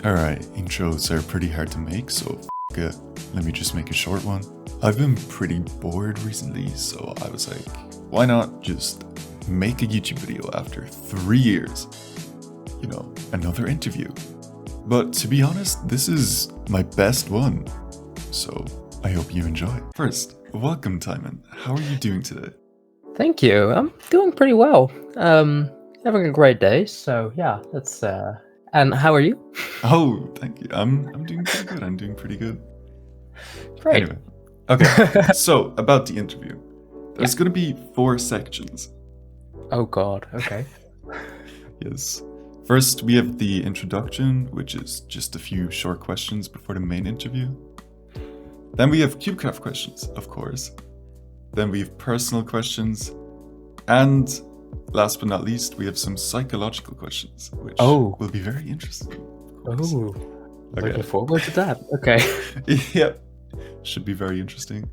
Alright, intros are pretty hard to make, so f it. Let me just make a short one. I've been pretty bored recently, so I was like, why not just make a YouTube video after 3 years? You know, another interview. But to be honest, this is my best one, so I hope you enjoy. First, welcome Timon. How are you doing today? Thank you. I'm doing pretty well. Having a great day. So yeah, that's. And how are you? Oh, thank you. I'm doing pretty good. I'm doing pretty good. Great. Anyway, okay. So about the interview, there's gonna be 4 sections. Oh God. Okay. Yes. First, we have the introduction, which is just a few short questions before the main interview. Then we have Cubecraft questions, of course. Then we have personal questions. And last but not least, we have some psychological questions, which will be very interesting. Oh, looking forward to that. Okay. Yep. Should be very interesting.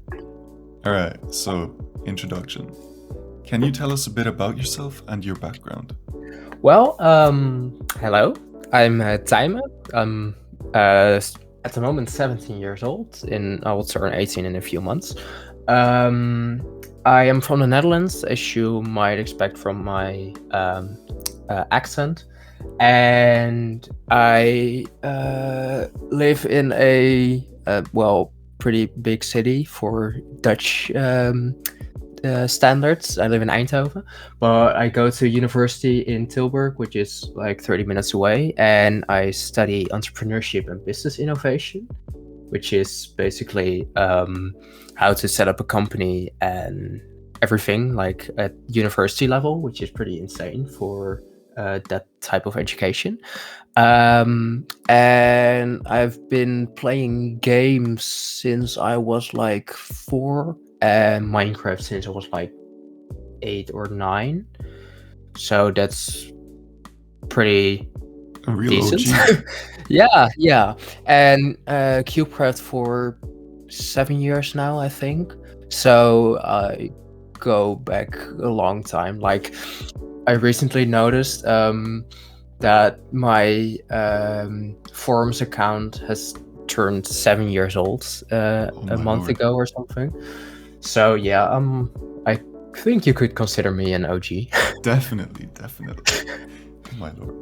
All right, so introduction. Can you tell us a bit about yourself and your background? Well, hello. I'm Tijmen. I'm at the moment 17 years old. I will turn 18 in a few months. I am from the Netherlands, as you might expect from my accent, and I live in a pretty big city for Dutch standards. I live in Eindhoven, but I go to university in Tilburg, which is like 30 minutes away, and I study entrepreneurship and business innovation, which is basically how to set up a company and everything like at university level, which is pretty insane for that type of education. And I've been playing games since I was like 4, and Minecraft since I was like 8 or 9. So that's pretty decent. Yeah. And CubeCraft for 7 years now, I think. So I go back a long time. Like, I recently noticed that my forums account has turned 7 years old a month ago or something. So yeah, I think you could consider me an OG. Definitely. Oh my lord.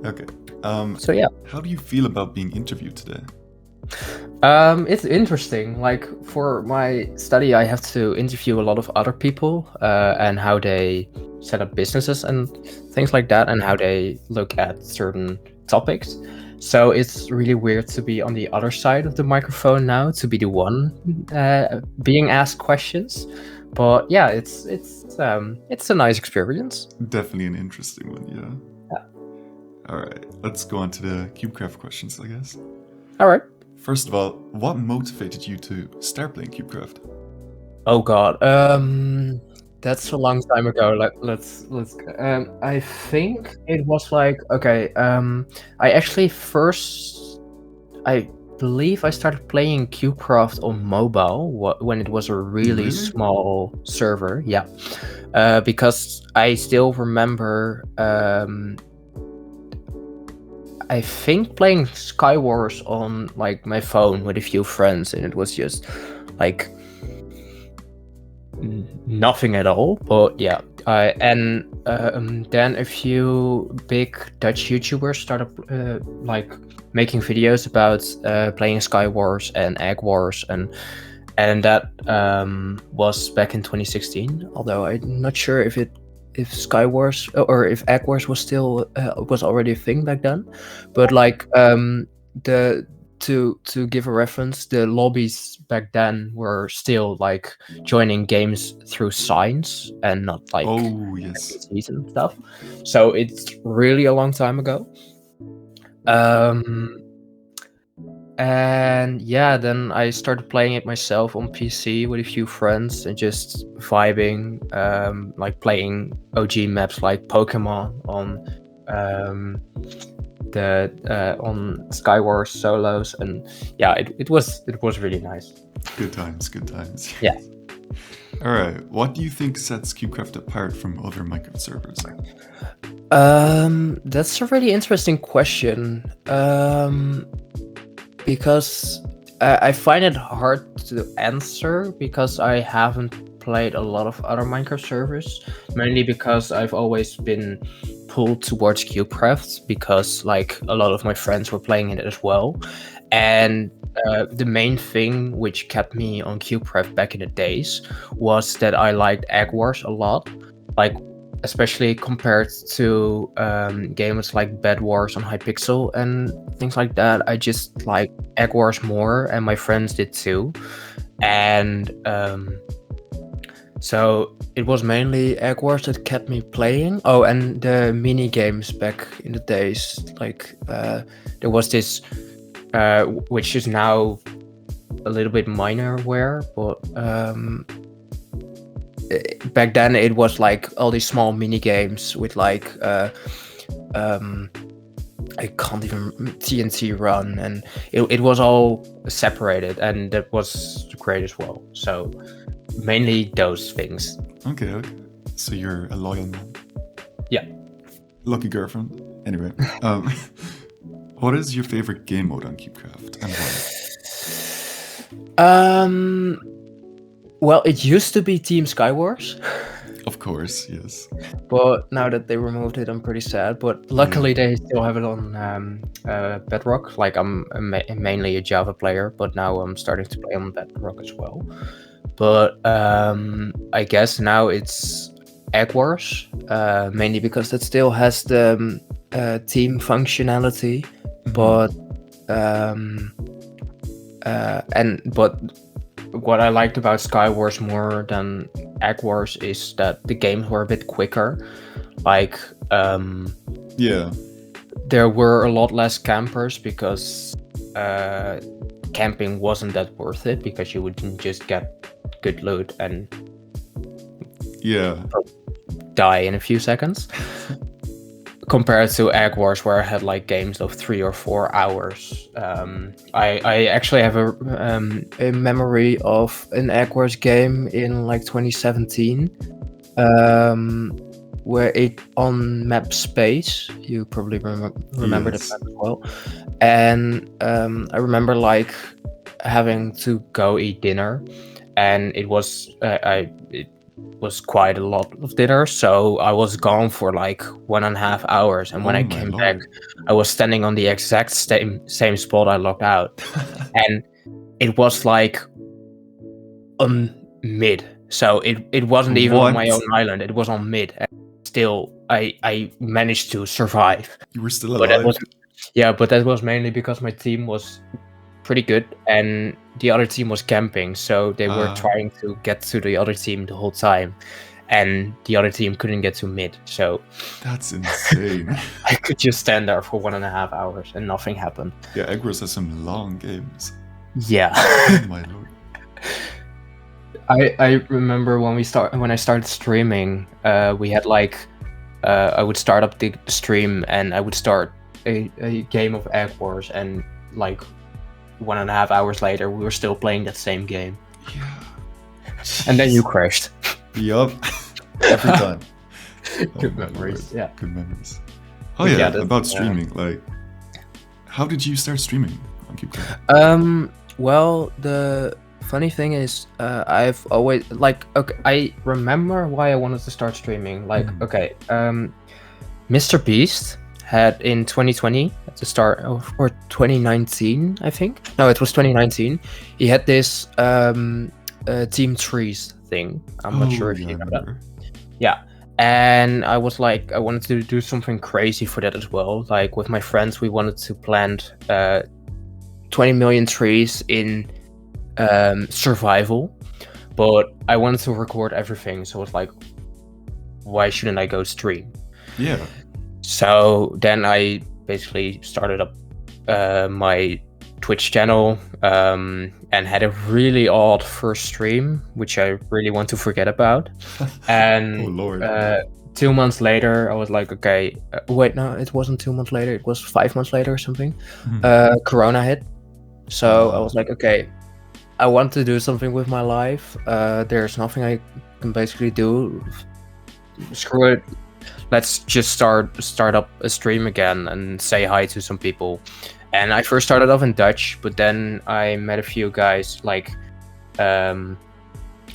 Okay. So yeah. How do you feel about being interviewed today? It's interesting. Like, for my study, I have to interview a lot of other people and how they set up businesses and things like that, and how they look at certain topics. So it's really weird to be on the other side of the microphone now, to be the one being asked questions. But yeah, it's a nice experience. Definitely an interesting one, yeah. All right, let's go on to the CubeCraft questions, I guess. All right. First of all, what motivated you to start playing CubeCraft? Oh God, that's a long time ago. Like, let's. I think it was like, okay. I believe I started playing CubeCraft on mobile when it was a really small server. Yeah, because I still remember. I think playing Skywars on like my phone with a few friends, and it was just like nothing at all. But yeah, and then a few big Dutch YouTubers started like making videos about playing Skywars and Egg Wars, and that was back in 2016. Although I'm not sure if Skywars or if Egg Wars was still was already a thing back then. But like to give a reference, the lobbies back then were still like joining games through signs and not like NPCs and stuff. So it's really a long time ago. And yeah, then I started playing it myself on PC with a few friends and just vibing, like playing OG maps like Pokemon on on Skywars solos, and yeah, it was really nice. Good times. Yeah. All right, what do you think sets CubeCraft apart from other Minecraft servers? That's a really interesting question. Because I find it hard to answer because I haven't played a lot of other Minecraft servers, mainly because I've always been pulled towards CubeCraft because like a lot of my friends were playing it as well. And the main thing which kept me on CubeCraft back in the days was that I liked Egg Wars a lot. Like especially compared to games like Bed Wars on Hypixel and things like that. I just like Egg Wars more, and my friends did too. And so it was mainly Egg Wars that kept me playing. Oh, and the mini games back in the days, like there was this, which is now a little bit minorware, but back then it was like all these small mini games with like I can't even TNT run, and it was all separated, and that was great as well. So mainly those things. Okay. So you're a loyal man. Yeah. Lucky girlfriend. Anyway, what is your favorite game mode on CubeCraft and why? Well, it used to be Team Skywars. Of course, yes. But now that they removed it, I'm pretty sad. But luckily, they still have it on Bedrock. Like I'm mainly a Java player, but now I'm starting to play on Bedrock as well. But I guess now it's Egg Wars, mainly because it still has the team functionality. But what I liked about Skywars more than Egg Wars is that the games were a bit quicker. Like, there were a lot less campers because camping wasn't that worth it because you wouldn't just get good loot and die in a few seconds. Compared to Egg Wars, where I had like games of 3 or 4 hours. I actually have a memory of an Egg Wars game in like 2017, where it on map Space. You probably remember that map as well. And I remember like having to go eat dinner, and it was was quite a lot of dinner, so I was gone for like 1.5 hours, and when I came back I was standing on the exact same spot I logged out. And it was like on mid, so it wasn't even on my own island, it was on mid, and still I managed to survive. You were still alive? But that was mainly because my team was pretty good and the other team was camping, so they were trying to get to the other team the whole time, and the other team couldn't get to mid. So that's insane. I could just stand there for 1.5 hours and nothing happened. Yeah, Egg Wars has some long games. Yeah. Oh my lord. I remember when I started streaming, we had like I would start up the stream and I would start a game of Egg Wars, and like 1.5 hours later we were still playing that same game. Yeah. And then you crashed. Yup. Every time. Good memories. Yeah. Good memories. Oh yeah, about streaming, like how did you start streaming on CubeCraft? Well, the funny thing is, I've always like, okay, I remember why I wanted to start streaming. Like, okay, Mr. Beast had in 2020 at the start of, or 2019, I think. No, it was 2019. He had this Team Trees thing. I'm not sure if you know that. Yeah. And I was like, I wanted to do something crazy for that as well. Like with my friends, we wanted to plant 20 million trees in survival, but I wanted to record everything. So I was like, why shouldn't I go stream? Yeah. So then I basically started up my Twitch channel and had a really odd first stream, which I really want to forget about. And oh Lord. 2 months later, I was like, okay, wait, no, it wasn't 2 months later. It was 5 months later or something. Corona hit. So I was like, okay, I want to do something with my life. There's nothing I can basically do. Screw it. let's just start up a stream again and say hi to some people. And I first started off in Dutch, but then I met a few guys. Like a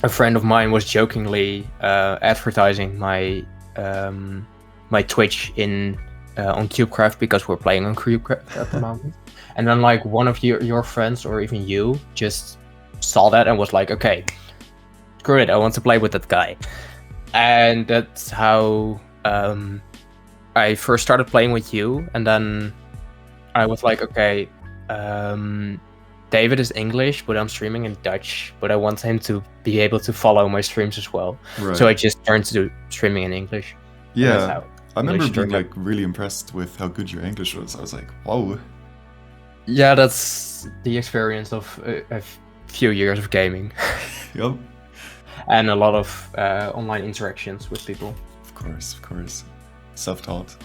friend of mine was jokingly advertising my my Twitch on CubeCraft because we're playing on CubeCraft at the moment. And then like one of your friends or even you just saw that and was like, okay, screw it, I want to play with that guy. And that's how I first started playing with you. And then I was like, okay, David is English, but I'm streaming in Dutch, but I want him to be able to follow my streams as well. Right. So I just turned to streaming in English. Yeah, I remember being like really impressed with how good your English was. I was like, wow. Yeah, that's the experience of a few years of gaming. Yep. And a lot of online interactions with people. Of course. Self-taught.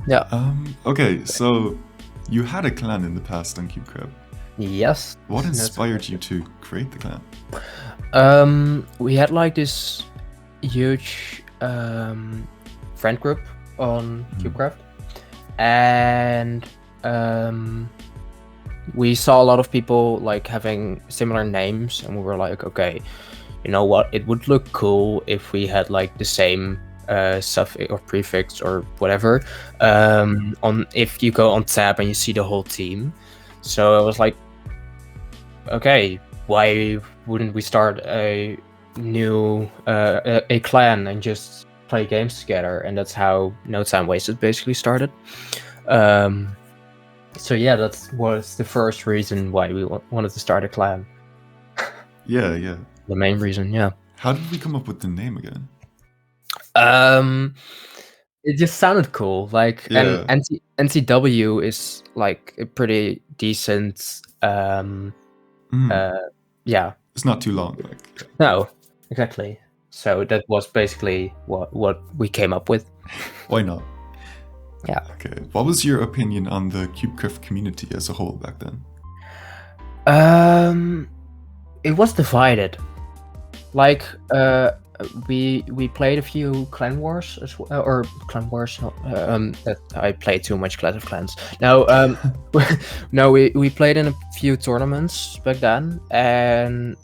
Yeah. Okay, so you had a clan in the past on CubeCraft. Yes. What inspired you to create the clan? We had like this huge friend group on CubeCraft, and we saw a lot of people like having similar names, and we were like, okay, you know what? It would look cool if we had like the same suffix or prefix or whatever. If you go on tab and you see the whole team. So I was like, okay, why wouldn't we start a new a clan and just play games together? And that's how No Time Wasted basically started. So yeah, that was the first reason why we wanted to start a clan. Yeah. The main reason, yeah. How did we come up with the name again? It just sounded cool. Like, Yeah. and NTW is like a pretty decent. Yeah. It's not too long. Like. No, exactly. So that was basically what we came up with. Why not? Yeah. Okay. What was your opinion on the CubeCraft community as a whole back then? It was divided. Like, we played a few clan wars as well, or clan wars. That I played too much Clash of Clans. No, no, we played in a few tournaments back then, and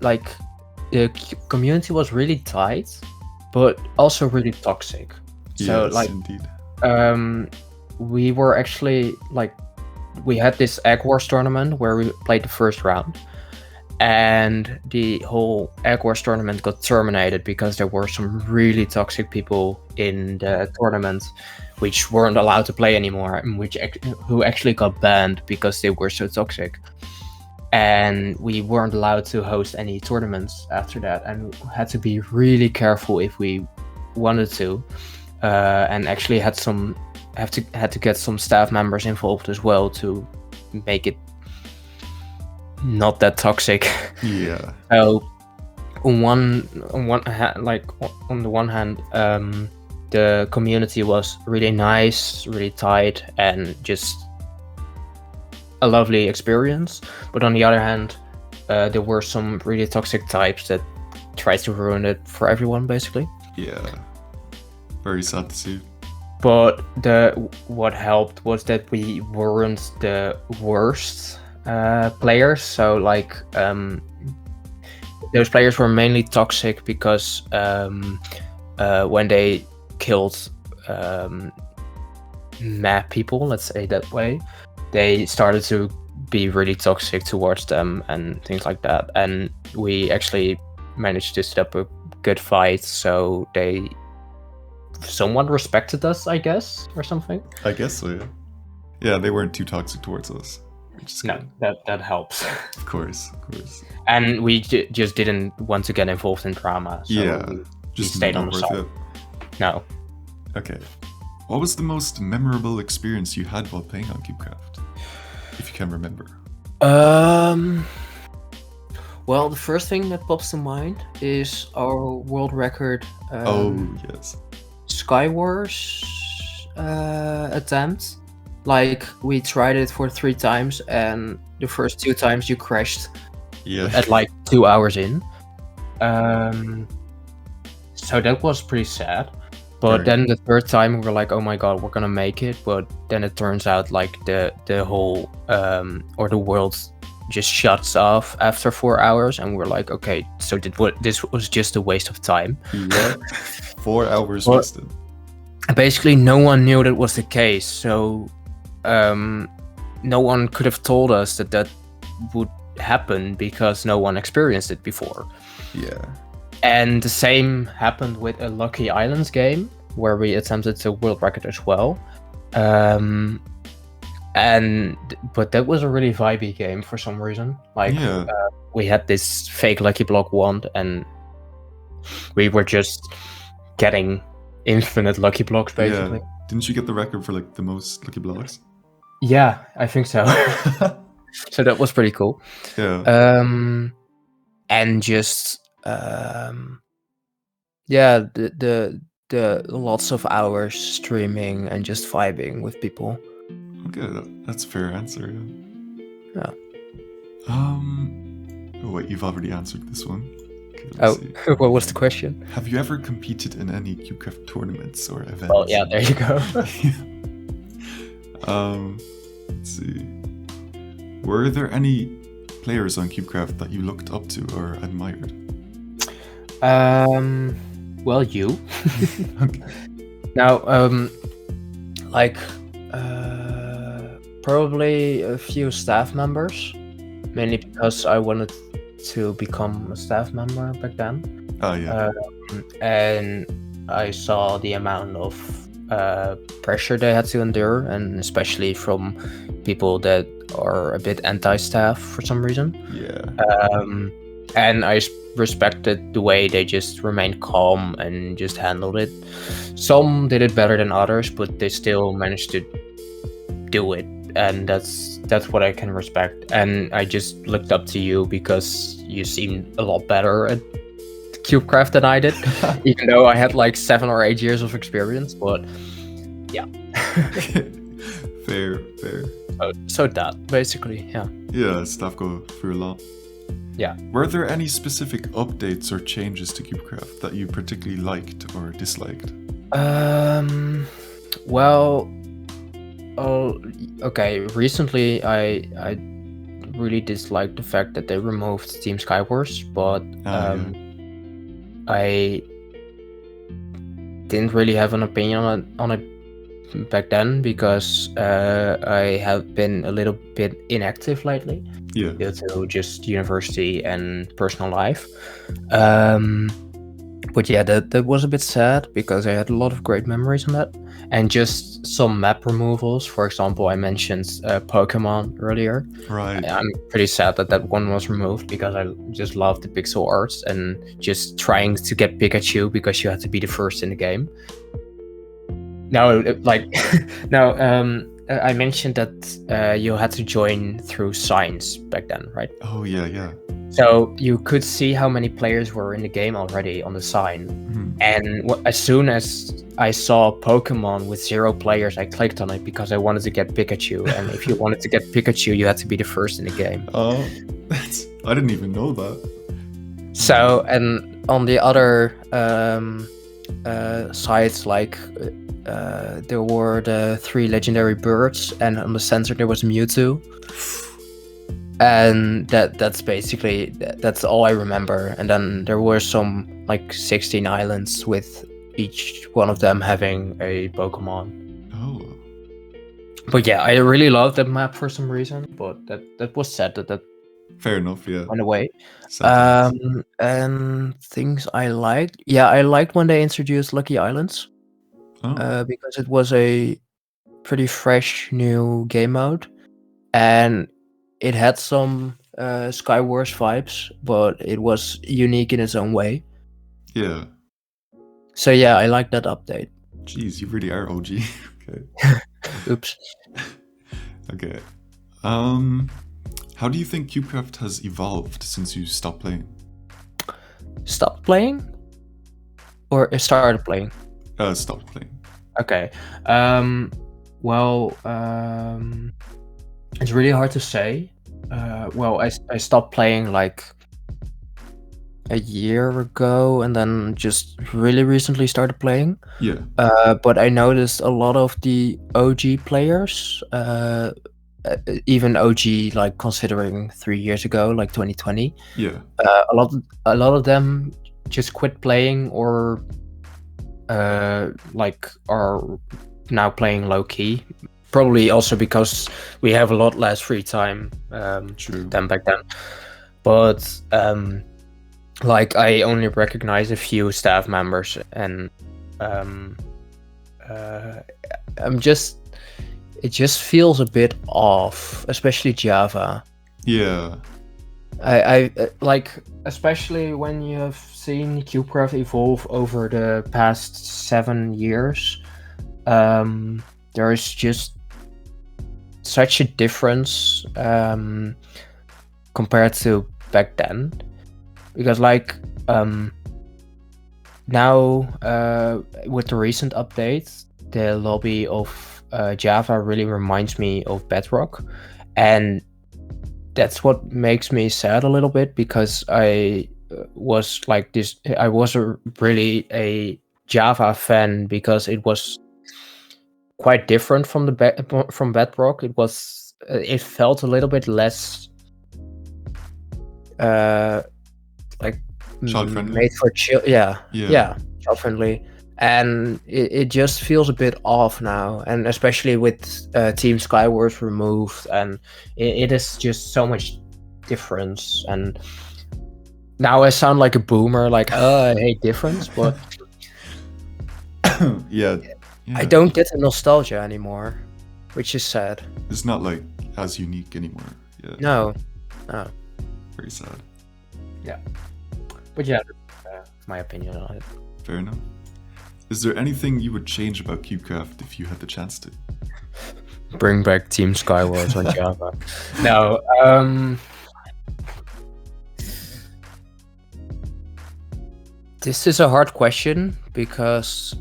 like the community was really tight, but also really toxic. So yes, like, indeed. We were actually like, we had this Egg Wars tournament where we played the first round. And the whole Egg Wars tournament got terminated because there were some really toxic people in the tournament which weren't allowed to play anymore, and who actually got banned because they were so toxic. And we weren't allowed to host any tournaments after that, and we had to be really careful if we wanted to, and actually had to get some staff members involved as well to make it not that toxic. Yeah. So on the one hand, the community was really nice, really tight, and just a lovely experience. But on the other hand, there were some really toxic types that tried to ruin it for everyone, basically. Yeah. Very sad to see. But what helped was that we weren't the worst players. So like those players were mainly toxic because when they killed mad people, let's say that way, they started to be really toxic towards them and things like that. And we actually managed to set up a good fight, so someone respected us, I guess, or something. I guess so, yeah. Yeah, they weren't too toxic towards us. No, that helps. Of course. And we just didn't want to get involved in drama. So yeah, we just stayed on the side. No. Okay. What was the most memorable experience you had while playing on CubeCraft? If you can remember. Well, the first thing that pops to mind is our world record. Oh, yes. Skywars attempt. Like, we tried it for 3 times, and the first 2 times you crashed. Yeah. At like 2 hours in. So that was pretty sad. But Right. then the third time we were like, oh my god, we're gonna make it. But then it turns out like the whole or the world just shuts off after 4 hours, and we're like, okay, so this was just a waste of time. Yeah. 4 hours Well, wasted. basically, no one knew that was the case. So no one could have told us that would happen because no one experienced it before. Yeah. And the same happened with a Lucky Islands game where we attempted to world record as well. But that was a really vibey game for some reason. Like Yeah. we had this fake Lucky Block wand, and we were just getting infinite Lucky Blocks basically. Yeah. Didn't you get the record for like the most Lucky Blocks? Yeah, I think so. So that was pretty cool. Yeah. And just yeah, the lots of hours streaming and just vibing with people. Okay, that's a fair answer. Yeah. Oh wait, you've already answered this one. Okay, Oh, see. what was the question? Have you ever competed in any CubeCraft tournaments or events? Well, yeah, there you go. Let's see. Were there any players on CubeCraft that you looked up to or admired? Well, you. Okay. Now, like, probably a few staff members, mainly because I wanted to become a staff member back then. Oh yeah. And I saw the amount of pressure they had to endure, and especially from people that are a bit anti-staff for some reason. Yeah. And I respected the way they just remained calm and just handled it. Some did it better than others, but they still managed to do it, and that's what I can respect. And I just looked up to you because you seemed a lot better at CubeCraft than I did, even though I had like 7 or 8 years of experience. But yeah. Fair. So that basically, yeah. Yeah, stuff go through a lot. Yeah. Were there any specific updates or changes to CubeCraft that you particularly liked or disliked? Well, okay. Recently, I really disliked the fact that they removed Team Skywars, but I didn't really have an opinion on it back then because I have been a little bit inactive lately. Yeah. Due to just university and personal life. But yeah, that was a bit sad because I had a lot of great memories on that. And just some map removals. For example, I mentioned Pokemon earlier. Right. I'm pretty sad that one was removed because I just love the pixel arts and just trying to get Pikachu because you had to be the first in the game. Now, I mentioned that you had to join through signs back then, right? Oh yeah. So you could see how many players were in the game already on the sign. Mm-hmm. And as soon as I saw Pokemon with 0 players, I clicked on it because I wanted to get Pikachu. And if you wanted to get Pikachu, you had to be the first in the game. Oh, I didn't even know that. So, and on the other sides, like there were the 3 legendary birds, and on the center there was Mewtwo. And that's basically that's all I remember. And then there were some like 16 islands with each one of them having a Pokemon. Oh. But yeah, I really loved that map for some reason, but that was sad that Fair enough, yeah. went away. Sad. And things I liked. Yeah, I liked when they introduced Lucky Islands. Oh. Because it was a pretty fresh new game mode, and it had some Skywars vibes, but it was unique in its own way. Yeah. So yeah, I like that update. Jeez, you really are OG. Okay. Oops. Okay. How do you think CubeCraft has evolved since you stopped playing? Stopped playing? Or started playing? Stopped playing. Okay. Well, it's really hard to say. Well, I stopped playing like a year ago, and then just really recently started playing. Yeah. But I noticed a lot of the OG players, even OG, like considering 3 years ago, like 2020, Yeah. a lot of them just quit playing or like are now playing low key. Probably also because we have a lot less free time True. than back then. But like I only recognize a few staff members, and it just feels a bit off, especially Java. Yeah. I like, especially when you have seen CubeCraft evolve over the past 7 years. There is just such a difference compared to back then, because like now with the recent updates, the lobby of Java really reminds me of Bedrock, and that's what makes me sad a little bit, because I was like this. I was really a Java fan because it was quite different from from Bedrock. It was it felt a little bit less like Child friendly. made for chill. Yeah, Yeah. child friendly, and it just feels a bit off now, and especially with Team Skywars removed, and it is just so much difference. And now I sound like a boomer, like I hate difference, but Yeah. I don't get the nostalgia anymore, which is sad. It's not like as unique anymore. Yeah. No. Very sad. Yeah. But yeah, that's my opinion on it. Fair enough. Is there anything you would change about CubeCraft if you had the chance to? Bring back Team Skywars on Java. No. This is a hard question because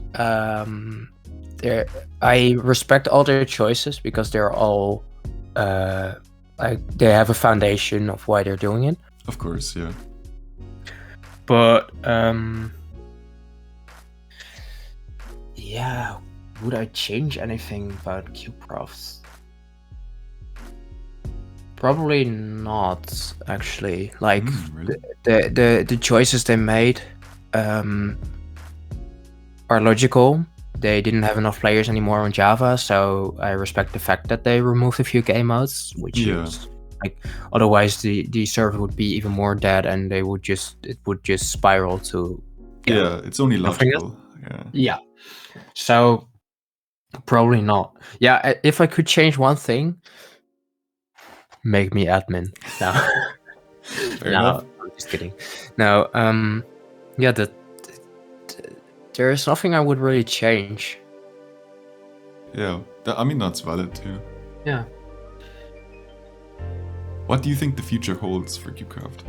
I respect all their choices, because they're all they have a foundation of why they're doing it. Of course, yeah. But yeah, would I change anything about CubeCraft? Probably not, actually. Like Really? the choices they made are logical. They didn't have enough players anymore on Java, so I respect the fact that they removed a few game modes, which is like, otherwise the server would be even more dead, and it would just spiral to it's only logical. Yeah. So probably not. Yeah, if I could change one thing, make me admin. No. Fair enough. I'm just kidding. No, yeah, there is nothing I would really change. Yeah, I mean, that's valid too. Yeah. What do you think the future holds for CubeCraft?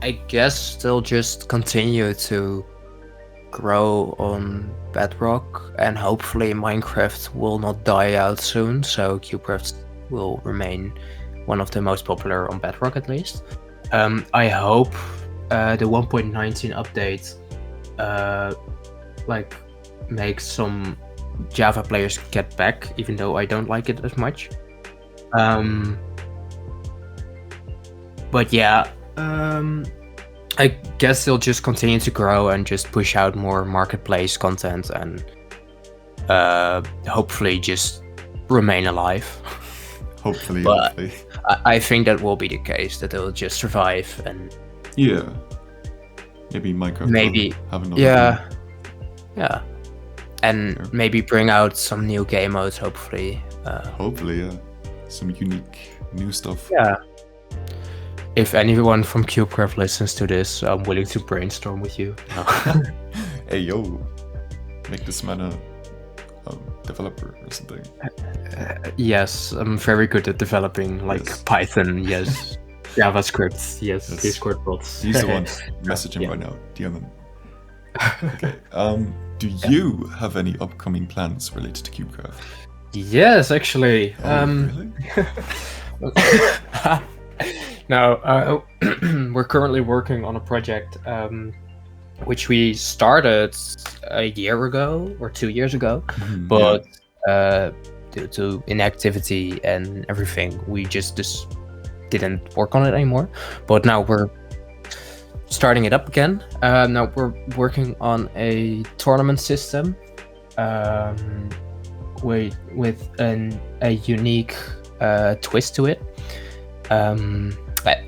I guess they'll just continue to grow on Bedrock, and hopefully Minecraft will not die out soon, so CubeCraft will remain one of the most popular on Bedrock, at least. I hope the 1.19 update like makes some Java players get back, even though I don't like it as much. But yeah, I guess they'll just continue to grow and just push out more marketplace content, and hopefully just remain alive. Hopefully, but hopefully. I think that will be the case, that they'll just survive, and yeah, maybe Minecraft will have another yeah, and maybe bring out some new game modes, hopefully. Hopefully, yeah, some unique new stuff. Yeah. If anyone from CubeCraft listens to this, I'm willing to brainstorm with you. No. Hey, yo, make this man a developer or something. Yes, I'm very good at developing, like Python, yes. JavaScript, yes. Discord bots. He's the one. Message him right now. DM him. Okay. Do you have any upcoming plans related to CubeCraft? Yes, actually. Really? Now, we're currently working on a project which we started a year ago or 2 years ago, but due to inactivity and everything, we just didn't work on it anymore. But now we're starting it up again. Now we're working on a tournament system with a unique twist to it.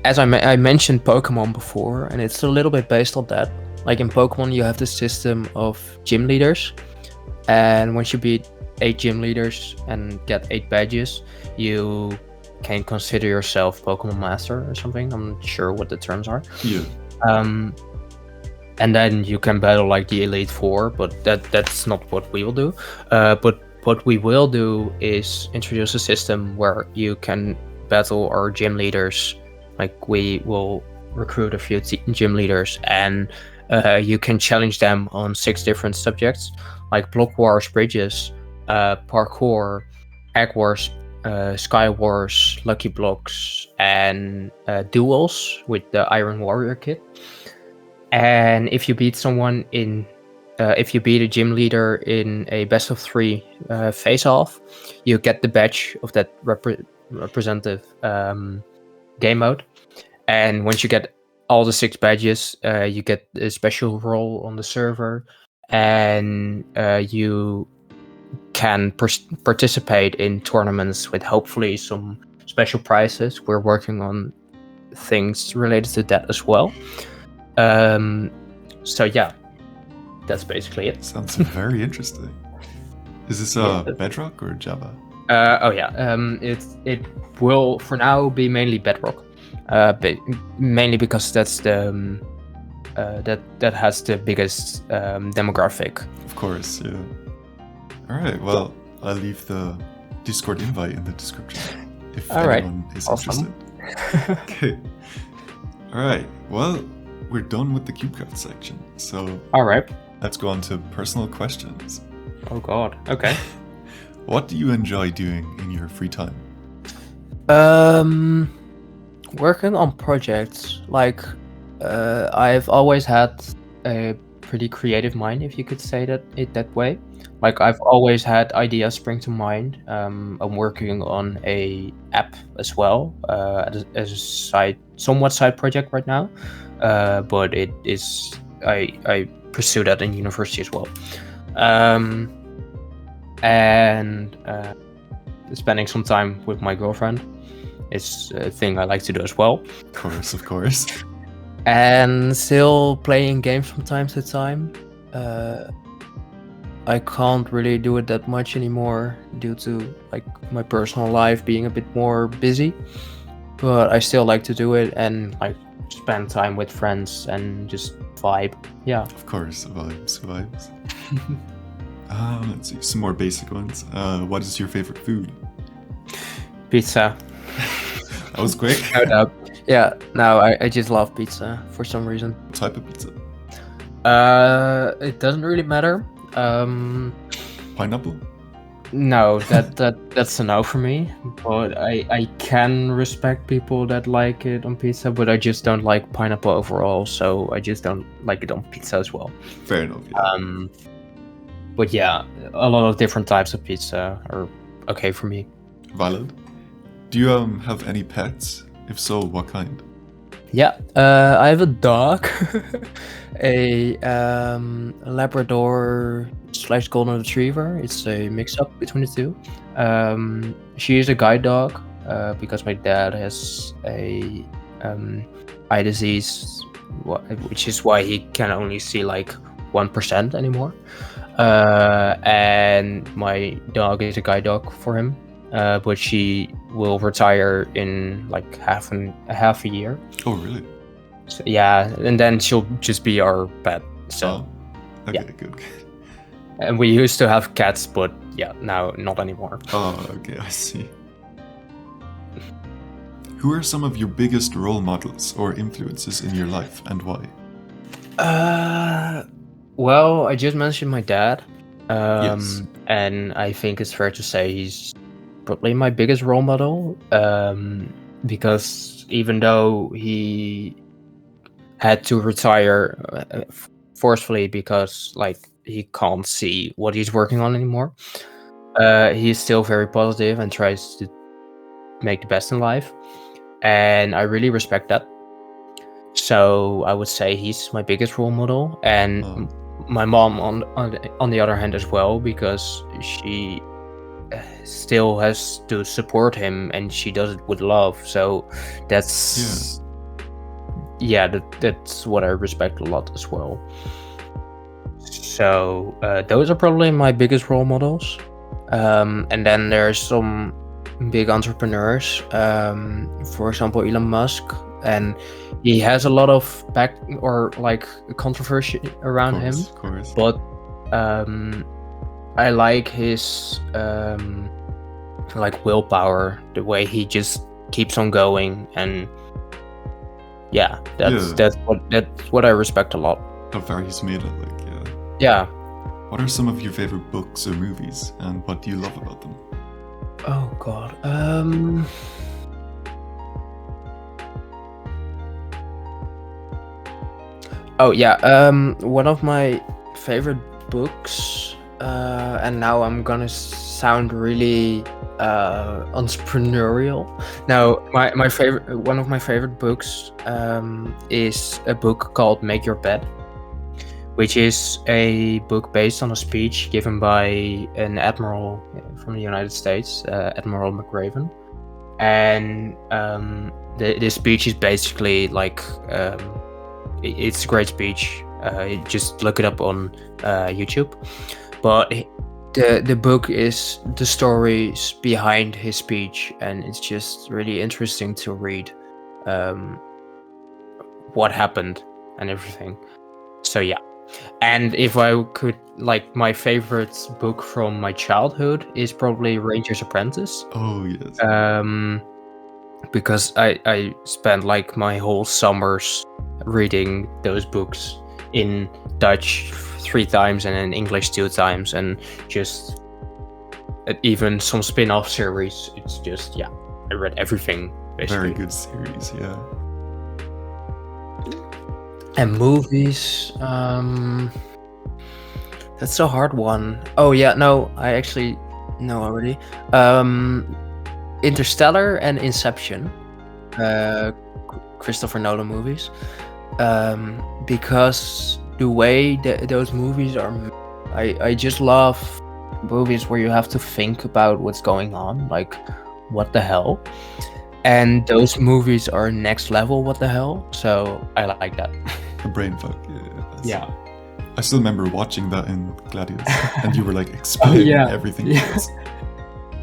As I mentioned Pokemon before, and it's a little bit based on that. Like in Pokemon, you have the system of gym leaders, and once you beat 8 gym leaders and get 8 badges, you can consider yourself Pokemon Master or something. I'm not sure what the terms are. Yeah. And then you can battle like the Elite Four, but that's not what we will do. But what we will do is introduce a system where you can battle our gym leaders. Like we will recruit a few gym leaders, and you can challenge them on 6 different subjects, like Block Wars, Bridges, Parkour, Egg Wars, Sky Wars, Lucky Blocks, and Duels with the Iron Warrior kit. And if you beat someone if you beat a gym leader in a best of 3 face-off, you get the badge of that representative game mode. And once you get all the 6 badges, you get a special role on the server, and you can participate in tournaments with hopefully some special prizes. We're working on things related to that as well. So yeah, that's basically it. Sounds very interesting. Is this Bedrock or Java? It will for now be mainly Bedrock, mainly because that's the that has the biggest demographic. Of course, yeah. All right, well, I'll leave the Discord invite in the description if anyone is interested. Okay. All right, well, we're done with the CubeCraft section, so all right, let's go on to personal questions. Oh God. Okay. What do you enjoy doing in your free time? Working on projects. Like, I've always had a pretty creative mind, if you could say that way. Like, I've always had ideas spring to mind. I'm working on a app as well, as a somewhat side project right now. But it is I pursue that in university as well. And spending some time with my girlfriend is a thing I like to do as well. Of course. And still playing games from time to time. I can't really do it that much anymore due to like my personal life being a bit more busy. But I still like to do it and like spend time with friends and just vibe. Yeah. Of course, vibes. Let's see, some more basic ones. What is your favorite food? Pizza. That was quick. Yeah, no, I just love pizza for some reason. What type of pizza? It doesn't really matter. Pineapple? No, that's a no for me. But I can respect people that like it on pizza, but I just don't like pineapple overall, so I just don't like it on pizza as well. Fair enough. Yeah. But yeah, a lot of different types of pizza are okay for me. Valid. Do you have any pets? If so, what kind? Yeah, I have a dog, a Labrador / Golden Retriever. It's a mix-up between the two. She is a guide dog because my dad has a eye disease, which is why he can only see like 1% anymore. And my dog is a guide dog for him. But she will retire in like half a year. Oh, really? So, yeah, and then she'll just be our pet. So, okay, yeah. Good. And we used to have cats, but yeah, now not anymore. Oh, okay, I see. Who are some of your biggest role models or influences in your life, and why? Well, I just mentioned my dad. Yes. And I think it's fair to say he's probably my biggest role model, because even though he had to retire forcefully because like he can't see what he's working on anymore, he's still very positive and tries to make the best in life, and I really respect that. So I would say he's my biggest role model, and my mom on the other hand as well, because she still has to support him and she does it with love. So that's that's what I respect a lot as well. So those are probably my biggest role models. And then there's some big entrepreneurs, for example Elon Musk, and he has a lot of controversy around him, of course. but I like his willpower, the way he just keeps on going, and that's what I respect a lot. How far he's made it, Yeah. What are some of your favorite books or movies, and what do you love about them? Oh god. One of my favorite books, and now I'm gonna sound really entrepreneurial. Now, one of my favorite books is a book called Make Your Bed, which is a book based on a speech given by an admiral from the United States, Admiral McRaven. And this speech is basically it's a great speech. Just look it up on YouTube. But the book is the stories behind his speech, and it's just really interesting to read what happened and everything. So yeah. And if I could, my favorite book from my childhood is probably Ranger's Apprentice. Oh yes. Because I spent my whole summers reading those books in Dutch 3 times and in English 2 times, and just even some spin-off series. It's just I read everything basically. Very good series, yeah. And movies, that's a hard one. Oh yeah, no, I actually know already. Interstellar and Inception, Christopher Nolan movies, because the way that those movies are, I just love movies where you have to think about what's going on, like what the hell. And those movies are next level what the hell, so I like that. The brain fuck, yeah. I still remember watching that in Gladiuz, and you were explaining everything to us.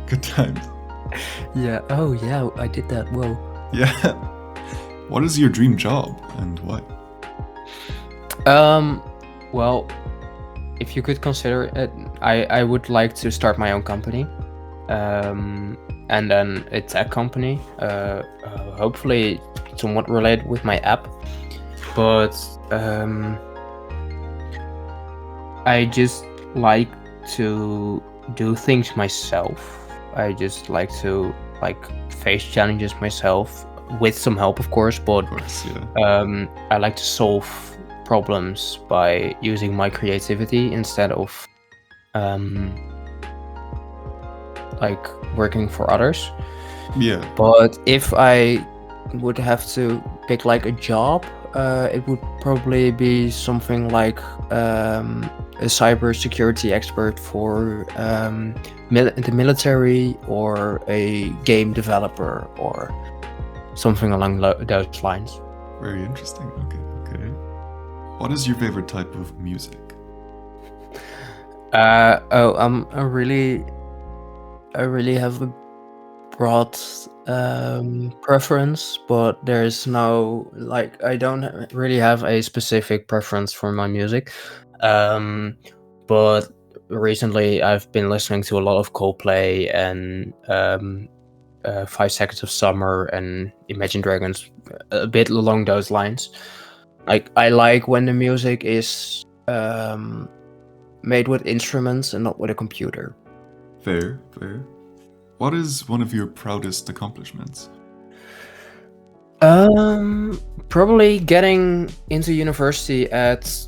Good times. Yeah, oh yeah, I did that, whoa. Yeah. What is your dream job, and why? Well, if you could consider it, I would like to start my own company. And then a tech company, hopefully somewhat related with my app. But I just like to do things myself. I just like to face challenges myself with some help, of course. But I like to solve problems by using my creativity instead of working for others. Yeah. But if I would have to pick a job, it would probably be something like a cybersecurity expert for the military, or a game developer, or something along those lines. Very interesting. Okay. What is your favorite type of music? I really have a broad preference, but there's no I don't really have a specific preference for my music. But recently I've been listening to a lot of Coldplay and 5 Seconds of Summer and Imagine Dragons, a bit along those lines. I like when the music is made with instruments and not with a computer. Fair. What is one of your proudest accomplishments? Probably getting into university at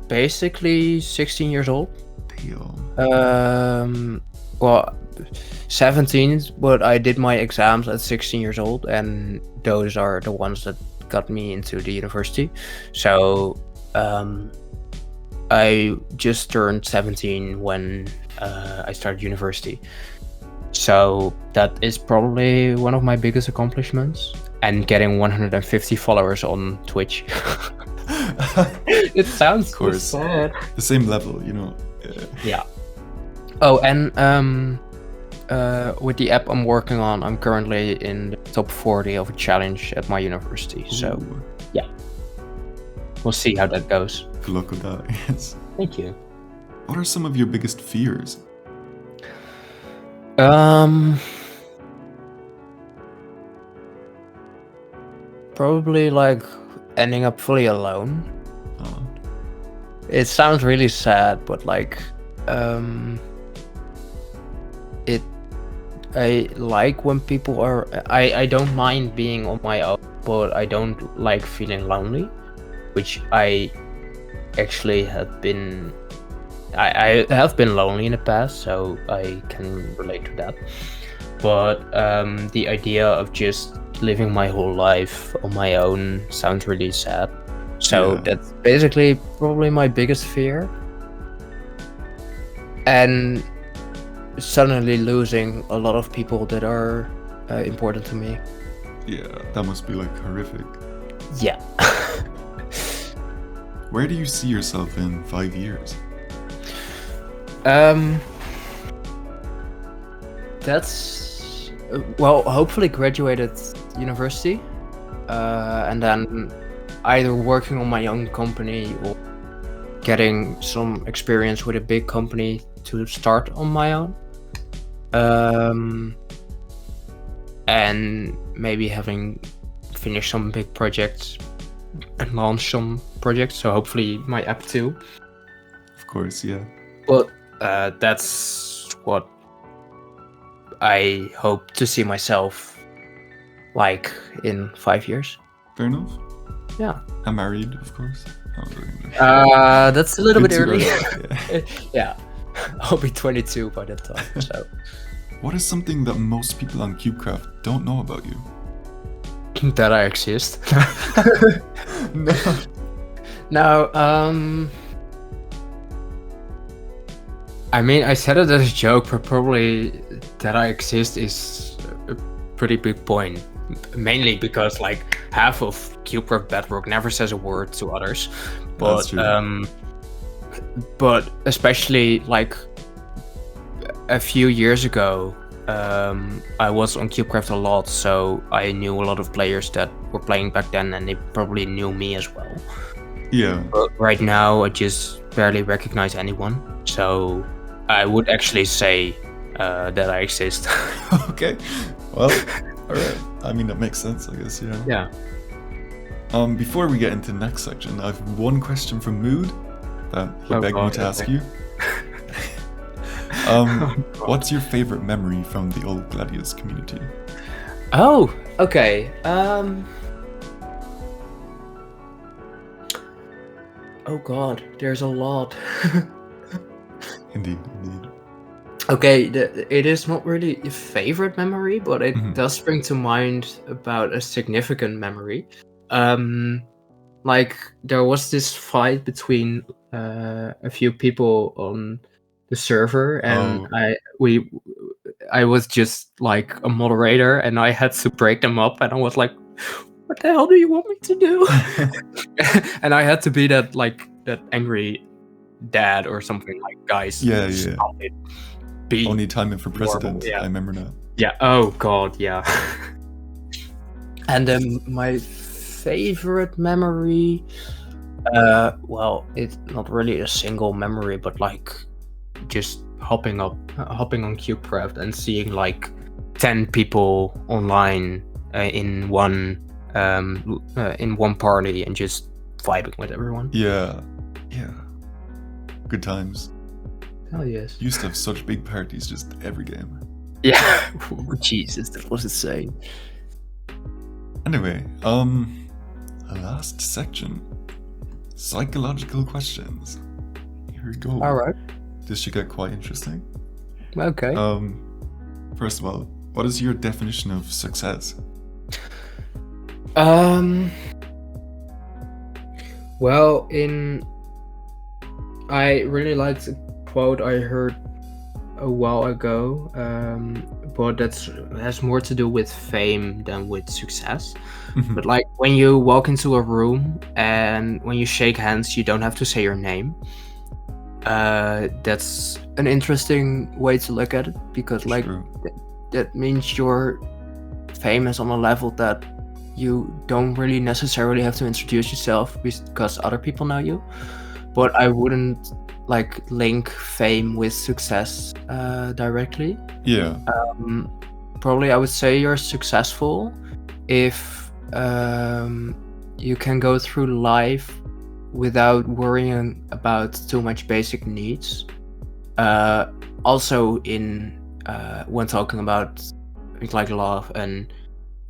basically 16 years old. Damn. Well, 17, but I did my exams at 16 years old, and those are the ones that got me into the university. So, I just turned 17 when I started university. So that is probably one of my biggest accomplishments. And getting 150 followers on Twitch. It sounds Of course. so sad. The same level, you know. Yeah. Oh, and with the app I'm working on, I'm currently in the top 40 of a challenge at my university. So Ooh. yeah, we'll see how that goes. Good luck with that. Yes. Thank you. What are some of your biggest fears? Probably like ending up fully alone. Oh. It sounds really sad, but like, I like when people are. I don't mind being on my own, but I don't like feeling lonely, which I actually have been. I have been lonely in the past, so I can relate to that. But the idea of just living my whole life on my own sounds really sad. So Yeah. that's basically probably my biggest fear. And suddenly losing a lot of people that are important to me. Yeah, that must be like horrific. Yeah. Where do you see yourself in 5 years? That's well, hopefully graduated university, and then either working on my own company or getting some experience with a big company to start on my own, and maybe having finished some big projects and launched some projects. So hopefully my app too. Of course, yeah. But that's what I hope to see myself like in 5 years. Fair enough. Yeah. I'm married, of course. Oh, That's a little bit too early. Yeah. Yeah. I'll be 22 by that time. So What is something that most people on CubeCraft don't know about you? that I exist. No. No, I mean, I said it as a joke, but probably that I exist is a pretty big point. Mainly because like half of CubeCraft Bedrock never says a word to others, That's but true. but especially like a few years ago, I was on CubeCraft a lot, so I knew a lot of players that were playing back then, and they probably knew me as well. Yeah. But right now, I just barely recognize anyone, so I would actually say that I exist. Okay. Well, alright. I mean, that makes sense, I guess, yeah. Yeah. Before we get into the next section, I have one question from Mood that he begged me to ask you. What's your favorite memory from the old Gladiuz community? Oh, okay. Oh god, there's a lot. Indeed. Okay, it is not really a favorite memory, but it Mhm. does bring to mind about a significant memory. Like there was this fight between a few people on the server, and Oh. I was just like a moderator, and I had to break them up, and I was like, "What the hell do you want me to do?" And I had to be that angry dad or something, like, guys, Yeah. stop it. Be OnlyTijmen for president. yeah. I remember that. Yeah. Oh god, yeah. And then my favorite memory, well, it's not really a single memory, but like just hopping on CubeCraft and seeing like 10 people online in one party and just vibing with everyone. Yeah. Good times. Hell yes. Used to have such big parties just every game. Yeah. Jesus, that was insane. Anyway, last section. Psychological questions. Here we go. All right. This should get quite interesting. Okay. First of all, what is your definition of success? Well, I really liked a quote I heard a while ago, but that has more to do with fame than with success. But like when you walk into a room and when you shake hands, you don't have to say your name. That's an interesting way to look at it, because like that means you're famous on a level that you don't really necessarily have to introduce yourself because other people know you. But I wouldn't like link fame with success directly. Yeah. Probably I would say you're successful if you can go through life without worrying about too much basic needs. Also in when talking about like love and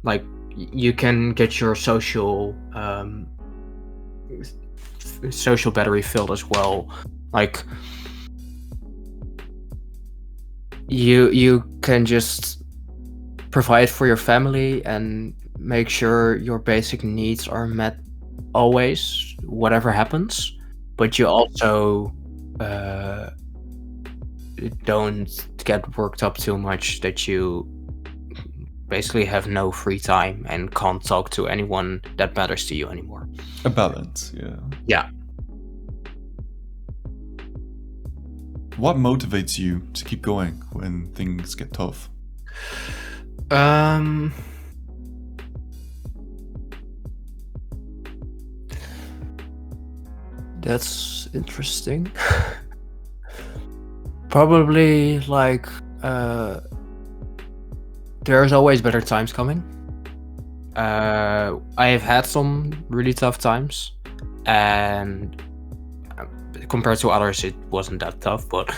like you can get your social battery filled as well. Like you can just provide for your family and make sure your basic needs are met always, whatever happens. But you also don't get worked up too much that you basically have no free time and can't talk to anyone that matters to you anymore. A balance, yeah. Yeah. What motivates you to keep going when things get tough? That's interesting. Probably like there's always better times coming. I have had some really tough times, and compared to others it wasn't that tough, but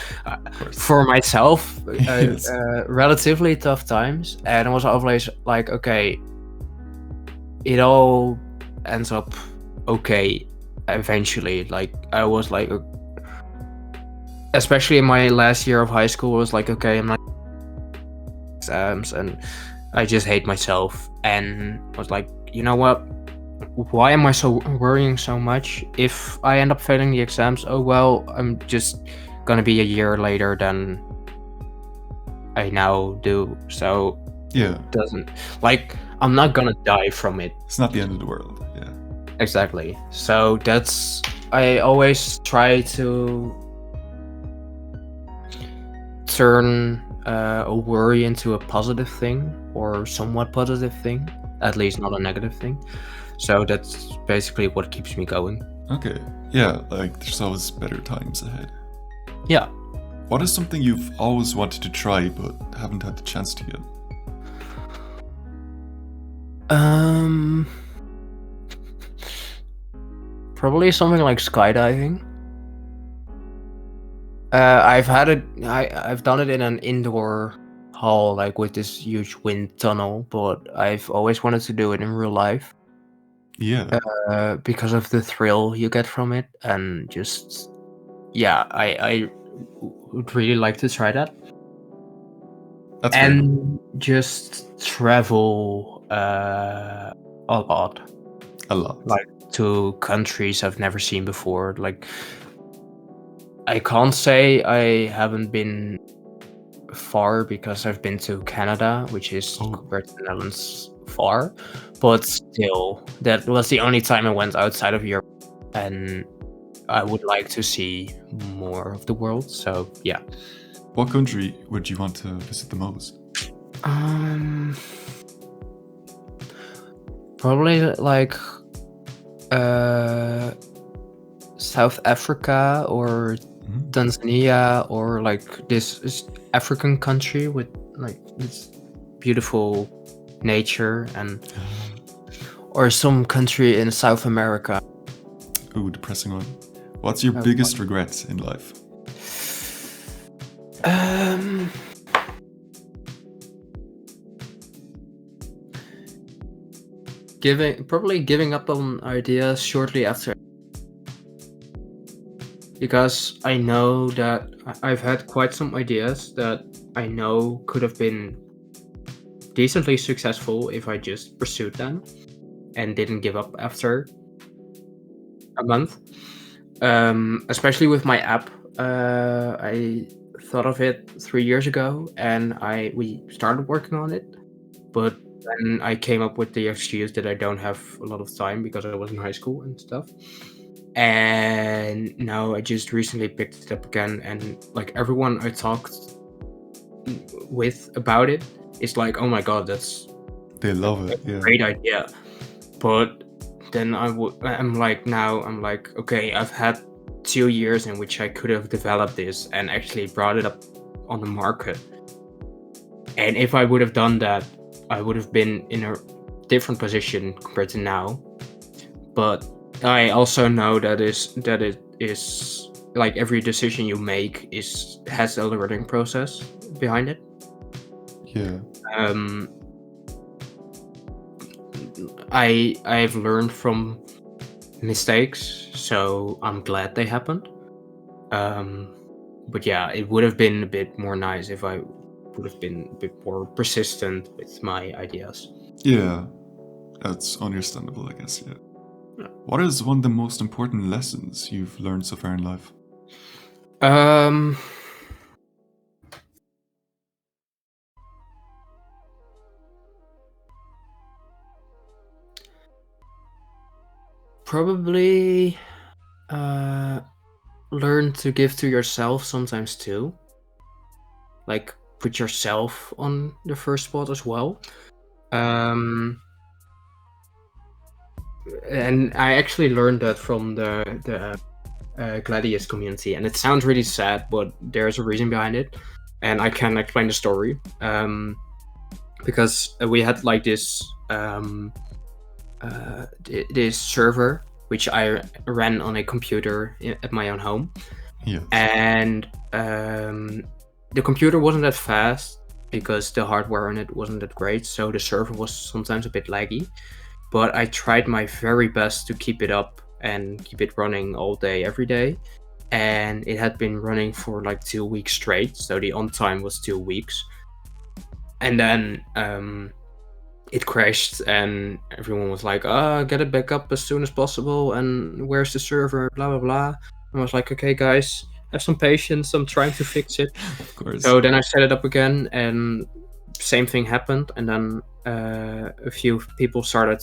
for myself Yes. relatively tough times. And I was always like, okay, it all ends up okay eventually. Like I was like, especially in my last year of high school, I was like, okay, I'm not exams and I just hate myself, and I was like, you know what, why am I so worrying so much? If I end up failing the exams, oh well, I'm just gonna be a year later than I now do. So Yeah. doesn't, like, I'm not gonna die from it. It's not the end of the world, yeah. Exactly. So that's, I always try to turn a worry into a positive thing, or somewhat positive thing, at least not a negative thing. So that's basically what keeps me going. Okay. Yeah, like there's always better times ahead. Yeah. What is something you've always wanted to try but haven't had the chance to yet? Probably something like skydiving. I've done it in an indoor hall, like with this huge wind tunnel, but I've always wanted to do it in real life. Yeah. Because of the thrill you get from it, and just, yeah, I would really like to try that. That's and just travel a lot. A lot. Like to countries I've never seen before. Like I can't say I haven't been far, because I've been to Canada, which is compared to the Netherlands far, but still, that was the only time I went outside of Europe, and I would like to see more of the world. So yeah. What country would you want to visit the most? Probably like South Africa or Tanzania, or like this African country with like this beautiful nature, and or some country in South America. Ooh, depressing one. What's your biggest regret in life? giving up on ideas shortly after, because I know that I've had quite some ideas that I know could have been decently successful if I just pursued them and didn't give up after a month. Especially with my app, I thought of it 3 years ago, and we started working on it, but then I came up with the excuse that I don't have a lot of time because I was in high school and stuff. And now I just recently picked it up again, and like everyone I talked with about it is like, "Oh my god, that's They love a it. Yeah. great idea." But then I'm like, okay, I've had 2 years in which I could have developed this and actually brought it up on the market. And if I would have done that, I would have been in a different position compared to now. But I also know that it is like every decision you make has a learning process behind it. Yeah. I've learned from mistakes, so I'm glad they happened. But yeah, it would have been a bit more nice if I would have been a bit more persistent with my ideas. Yeah. That's understandable, I guess. Yeah. Yeah. What is one of the most important lessons you've learned so far in life? Probably learn to give to yourself sometimes too. Like put yourself on the first spot as well. And I actually learned that from the Gladiuz community, and it sounds really sad, but there's a reason behind it, and I can explain the story. Because we had like this this server which I ran on a computer at my own home. Yes. And the computer wasn't that fast because the hardware on it wasn't that great, so the server was sometimes a bit laggy. But I tried my very best to keep it up and keep it running all day, every day. And it had been running for like 2 weeks straight, so the on time was 2 weeks. And then it crashed, and everyone was like, get it back up as soon as possible, and where's the server, blah, blah, blah. And I was like, okay, guys, have some patience, I'm trying to fix it. Of course. So then I set it up again, and same thing happened, and then a few people started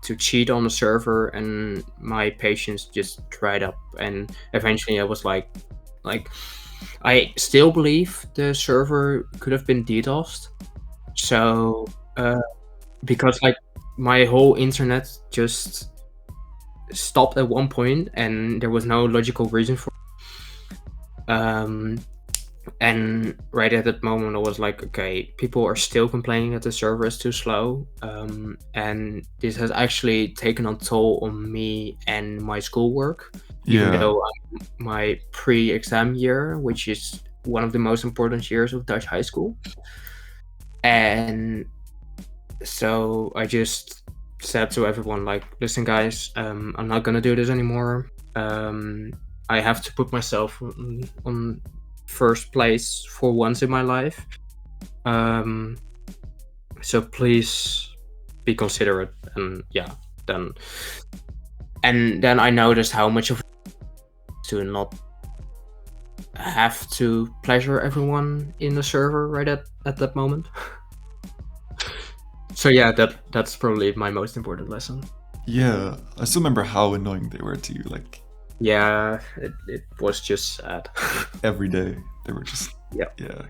to cheat on the server, and my patience just dried up, and eventually I was like I still believe the server could have been DDoSed. So because like my whole internet just stopped at one point, and there was no logical reason for it. And right at that moment I was like, okay, people are still complaining that the server is too slow, and this has actually taken a toll on me and my schoolwork. Even Yeah. though I'm my pre-exam year, which is one of the most important years of Dutch high school. And so I just said to everyone, like, listen guys, I'm not gonna do this anymore. I have to put myself on first place for once in my life. So please be considerate. And yeah, then I noticed how much of to not have to pleasure everyone in the server right at that moment. So yeah, that's probably my most important lesson. Yeah, I still remember how annoying they were to you. Like, yeah, it was just sad. Every day they were just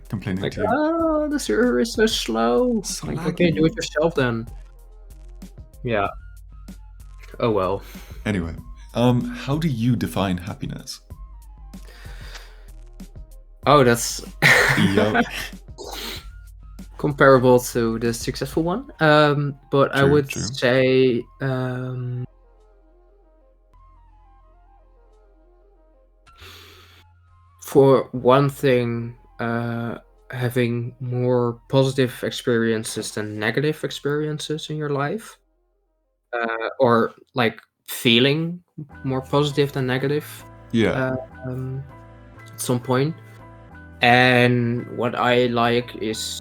complaining like, to you. Oh, the server is so slow. So like, laggy. okay, do it yourself then. Yeah. Oh well. Anyway, how do you define happiness? Oh, that's Yep. comparable to the successful one. But I would say for one thing, having more positive experiences than negative experiences in your life. or like feeling more positive than negative Yeah. at some point. And what I like is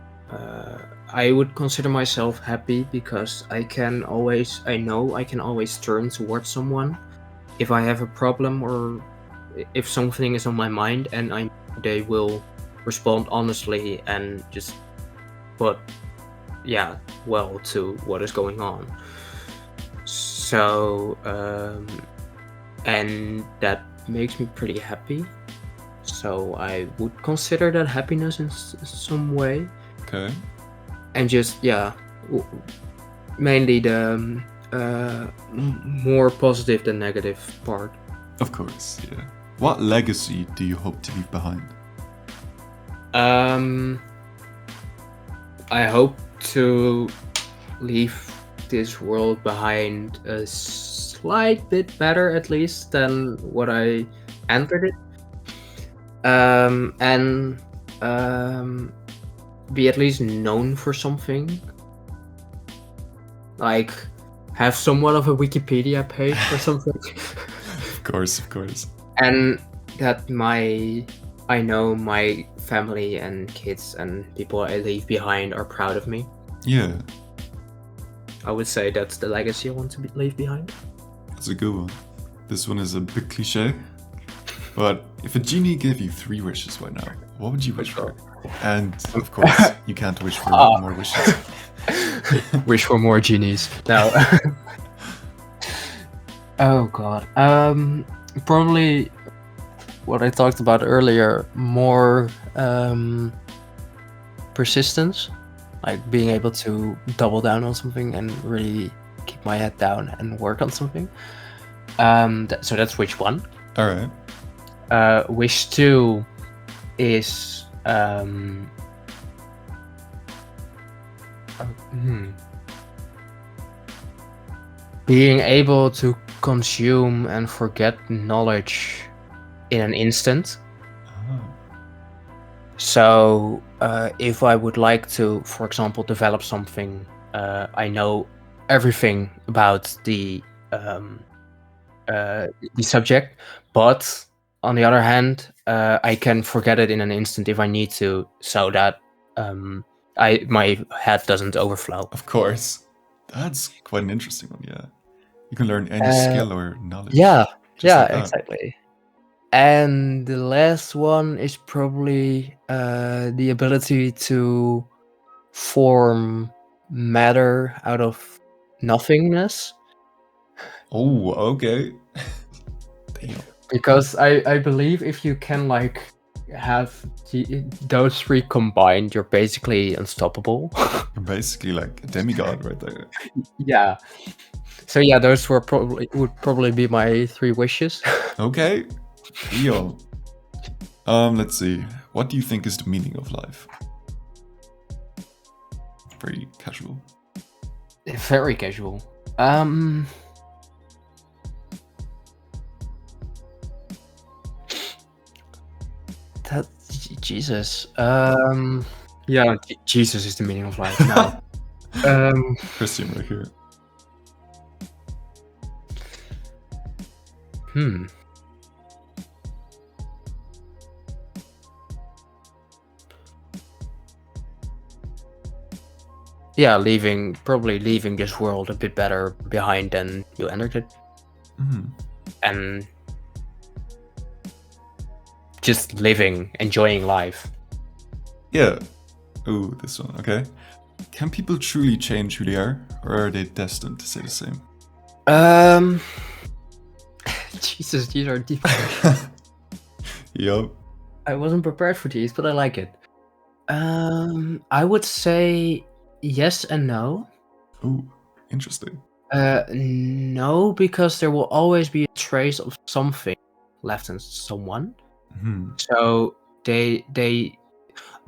I would consider myself happy because I know I can always turn towards someone if I have a problem or if something is on my mind, and I know they will respond honestly and just put well to what is going on. So and that makes me pretty happy. So I would consider that happiness in some way. Okay. And just mainly the more positive than negative part. Of course, yeah. What legacy do you hope to leave behind? I hope to leave this world behind a slight bit better, at least, than what I entered it. And be at least known for something. Like, have somewhat of a Wikipedia page or something. Of course. And that I know my family and kids and people I leave behind are proud of me. Yeah. I would say that's the legacy I want to leave behind. That's a good one. This one is a bit cliche, but if a genie gave you 3 wishes right now, what would you wish for? And of course, you can't wish for more wishes. Wish for more genies. No. Oh god. Probably what I talked about earlier, more persistence, like being able to double down on something and really keep my head down and work on something. So that's wish 1. All right. Wish 2 is being able to consume and forget knowledge in an instant. So if I would like to, for example, develop something, I know everything about the subject, but on the other hand, I can forget it in an instant if I need to, so that my head doesn't overflow. Of course. That's quite an interesting one, yeah. You can learn any skill or knowledge. Yeah, like exactly. And the last one is probably the ability to form matter out of nothingness. Oh, okay. Damn. Because I believe if you can like have those 3 combined, you're basically unstoppable. You're basically like a demigod right there. Yeah. So yeah, those would probably be my 3 wishes. Okay. Deal. Let's see. What do you think is the meaning of life? Very casual. Very casual. That Jesus. Yeah, Jesus is the meaning of life now. Christian right here. Yeah, probably leaving this world a bit better behind than you entered it. And just living, enjoying life. Yeah. Ooh, this one, okay. Can people truly change who they are, or are they destined to stay the same? Jesus, these are deep. Yup. I wasn't prepared for these, but I like it. I would say yes and no. Ooh, interesting. No, because there will always be a trace of something left in someone. So they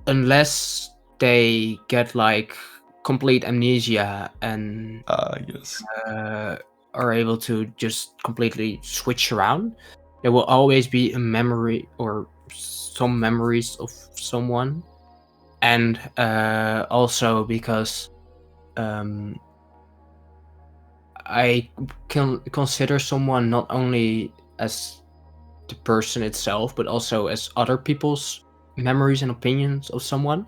unless they get like complete amnesia and yes, are able to just completely switch around, there will always be a memory or some memories of someone. And also because I can consider someone not only as the person itself, but also as other people's memories and opinions of someone.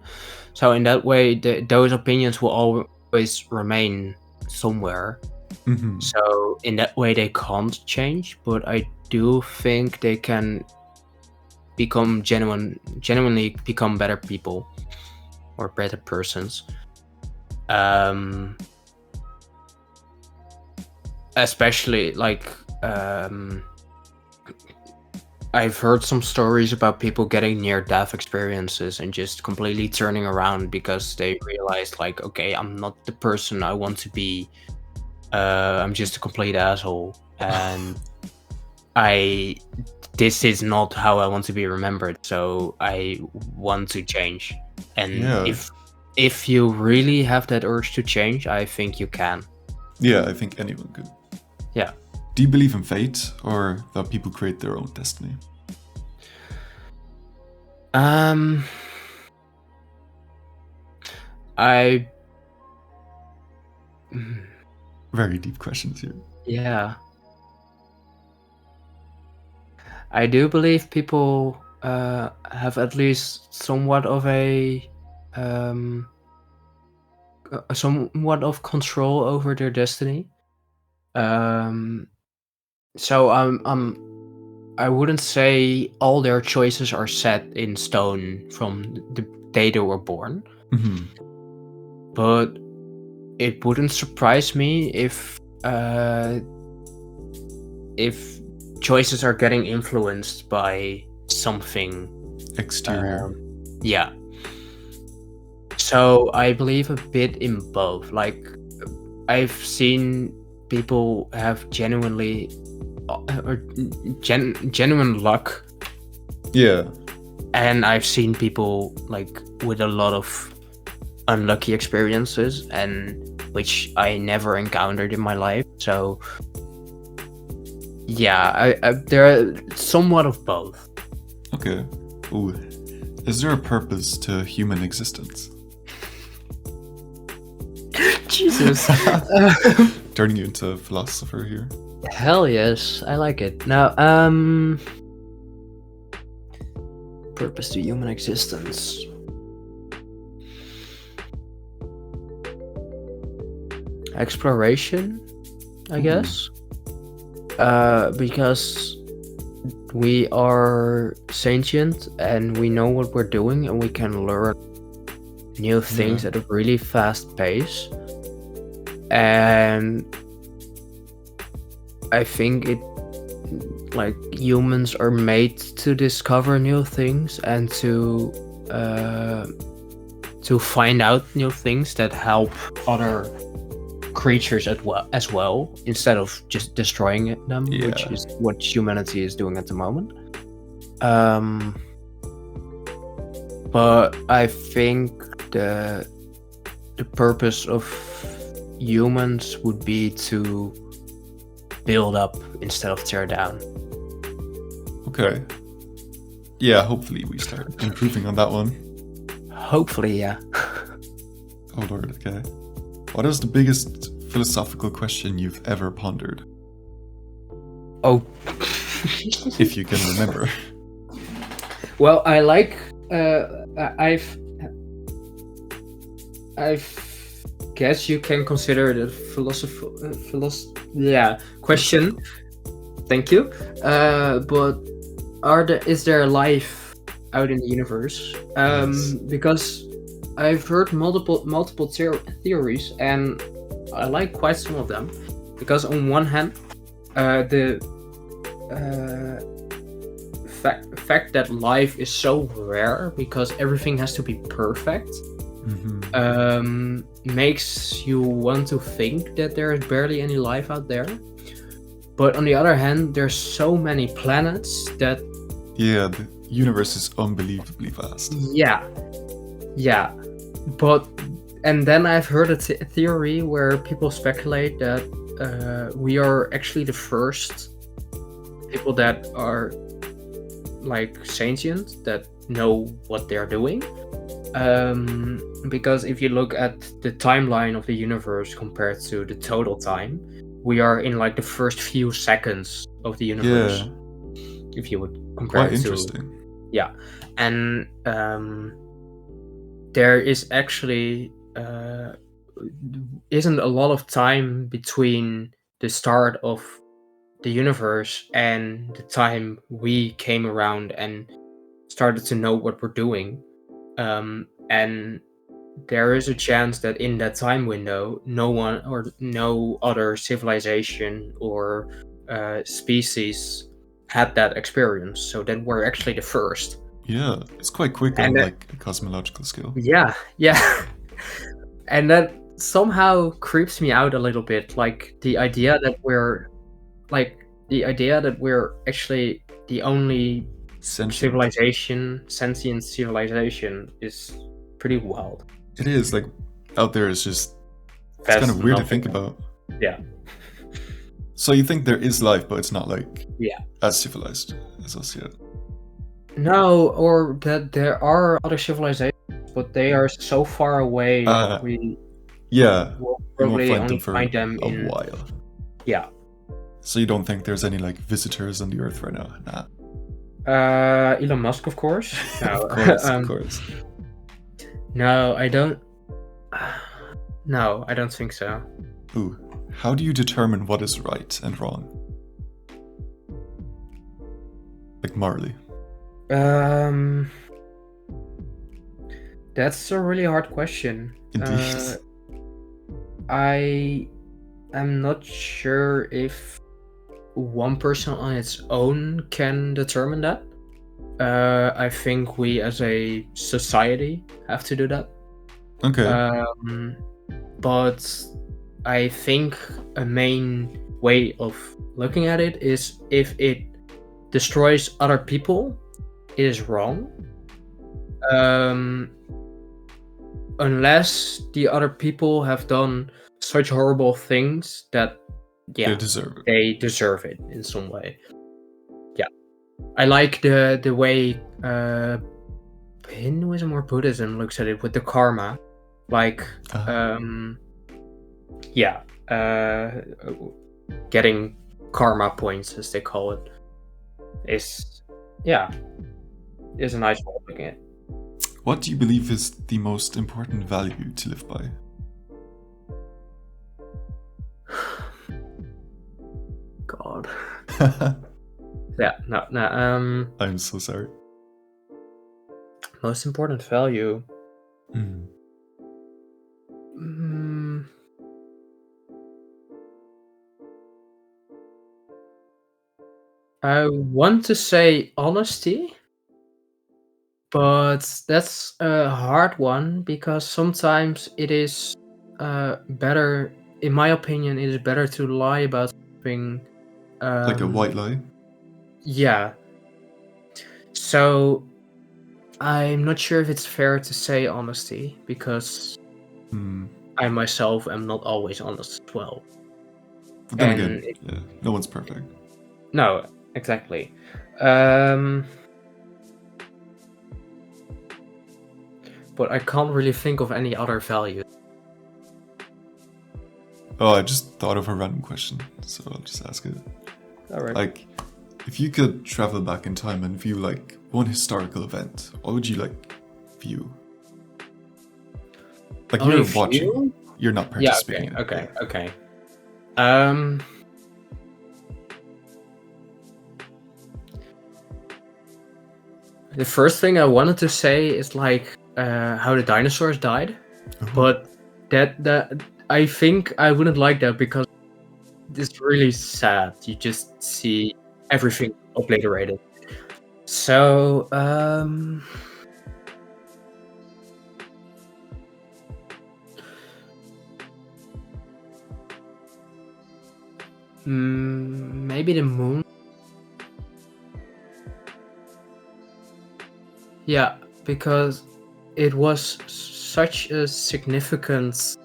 So in that way, those opinions will always remain somewhere. Hmm. So in that way, they can't change. But I do think they can genuinely become better people or better persons. Especially like I've heard some stories about people getting near-death experiences and just completely turning around because they realized, like, okay, I'm not the person I want to be. I'm just a complete asshole, and this is not how I want to be remembered. So I want to change. And Yeah. if you really have that urge to change, I think you can. Yeah, I think anyone could. Yeah. Do you believe in fate, or that people create their own destiny? I Very deep questions here. Yeah. I do believe people have at least somewhat of somewhat of control over their destiny. So I wouldn't say all their choices are set in stone from the day they were born, Hmm. but it wouldn't surprise me if choices are getting influenced by something Exterior. Yeah. So I believe a bit in both. Like, I've seen people have genuine luck, Yeah. and I've seen people like with a lot of unlucky experiences, and which I never encountered in my life. So yeah, there are somewhat of both. Okay. Ooh. Is there a purpose to human existence? Jesus. Turning you into a philosopher here. Hell yes, I like it. Now, purpose to human existence. Exploration, I guess. Because we are sentient and we know what we're doing, and we can learn new things at a really fast pace. And I think humans are made to discover new things and to find out new things that help other creatures as well, instead of just destroying them, which is what humanity is doing at the moment. But I think the purpose of humans would be to build up instead of tear down. Okay. Yeah, hopefully we start improving on that one. Hopefully, yeah. Oh Lord, okay. What is the biggest philosophical question you've ever pondered? Oh. If you can remember. Well, I like. I've guess you can consider it a question. Thank you. But is there life out in the universe? Yes. Because I've heard multiple theories, and I like quite some of them. Because on one hand, the fact that life is so rare because everything has to be perfect, makes you want to think that there is barely any life out there. But on the other hand, there's so many planets that... Yeah, the universe is unbelievably vast. Yeah. And then I've heard a theory where people speculate that we are actually the first people that are like sentient, that know what they're doing. Because if you look at the timeline of the universe compared to the total time, we are in like the first few seconds of the universe. Yeah. If you would compare Quite it interesting. yeah, and there is actually isn't a lot of time between the start of the universe and the time we came around and started to know what we're doing. And there is a chance that in that time window, no one or no other civilization or species had that experience. So that we're actually the first. Yeah, it's quite quick on And like a cosmological scale. yeah. And that somehow creeps me out a little bit. Like the idea that we're actually the only Sentient. sentient civilization is pretty wild. It is like out there. It's just it's That's kind of weird to nothing. think about. Yeah. So you think there is life, but it's not like Yeah. as civilized as us yet. No, or that there are other civilizations, but they are so far away. We Yeah, will we won't probably find only them for find them a in. while. Yeah. So you don't think there's any like visitors on the Earth right now? Nah. Elon Musk, of course. No, Of course. No, I don't. No, I don't think so. Ooh, how do you determine what is right and wrong? Like morally. That's a really hard question. Indeed. I am not sure if one person on its own can determine that. I think we as a society have to do that. Okay. But I think a main way of looking at it is if it destroys other people, it is wrong. Unless the other people have done such horrible things that They deserve it. they deserve it in some way. Yeah, I like the way Hinduism or Buddhism looks at it with the karma, like getting karma points, as they call it, is a nice way of looking at it. What do you believe is the most important value to live by? God. No. I'm so sorry. Most important value. I want to say honesty, but that's a hard one because sometimes it is better, in my opinion, it is better to lie about something. Like a white lie? Yeah. So I'm not sure if it's fair to say honesty because I myself am not always honest as well. But then again, no one's perfect. No, exactly. But I can't really think of any other value. Oh, I just thought of a random question, so I'll just ask it. Alright. Like, if you could travel back in time and view like one historical event, what would you like view? Like Only you're watching, you're not participating. Yeah, okay. The first thing I wanted to say is like how the dinosaurs died, but that I think I wouldn't like that because it's really sad. You just see everything obliterated. So maybe the moon. Yeah, because it was such a significant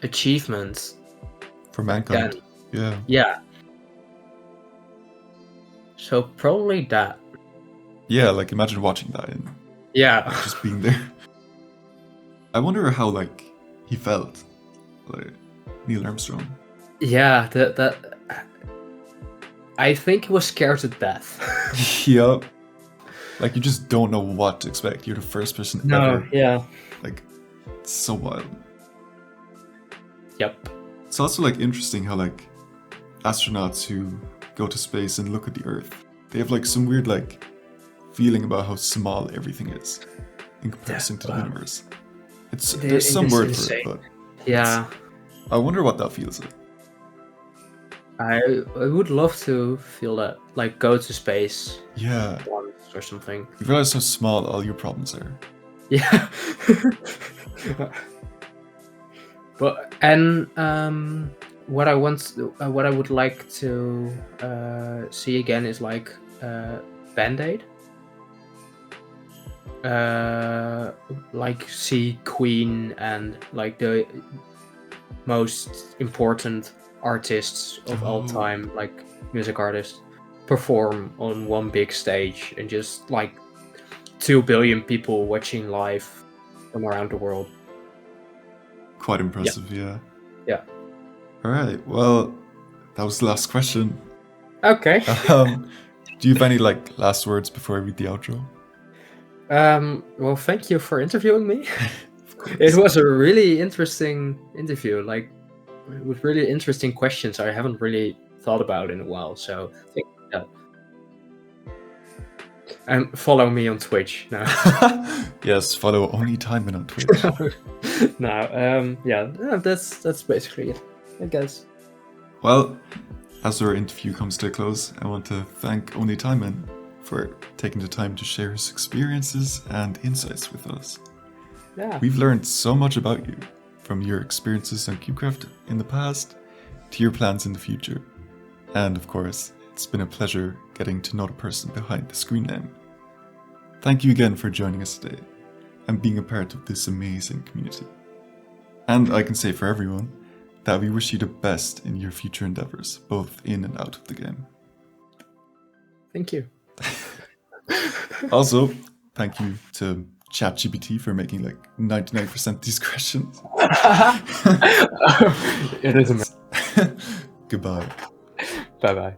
achievement for mankind. Then. Yeah. So probably that. Yeah, like imagine watching that and just being there. I wonder how like he felt, like Neil Armstrong. Yeah, that I think he was scared to death. Yep. Like, you just don't know what to expect. You're the first person No, ever. yeah. Like, it's so wild. Yep. It's also, like, interesting how, like, astronauts who go to space and look at the Earth, they have, like, some weird, like, feeling about how small everything is in comparison to the universe. There's some word for it, but yeah, I wonder what that feels like. I would love to feel that, like go to space Yeah. once or something. You realize how small all your problems are. Yeah. But what I would like to see again is like Band-Aid. Like see Queen and like the most important artists of all time, like music artists, perform on one big stage and just like 2 billion people watching live from around the world. Quite impressive, yeah. Yeah. All right, well, that was the last question. Okay. Do you have any like last words before I read the outro? Well, thank you for interviewing me. It was a really interesting interview, like with really interesting questions I haven't really thought about in a while. So thank you for that. And follow me on Twitch now. Yes, follow OnlyTijmen on Twitch. Yeah, that's basically it, I guess. Well, as our interview comes to a close, I want to thank OnlyTijmen for taking the time to share his experiences and insights with us. Yeah. We've learned so much about you, from your experiences on CubeCraft in the past to your plans in the future. And of course, it's been a pleasure getting to know the person behind the screen name. Thank you again for joining us today and being a part of this amazing community. And I can say for everyone that we wish you the best in your future endeavors, both in and out of the game. Thank you. Also, thank you to ChatGPT for making like 99% of these questions. It is amazing. Goodbye. Bye-bye.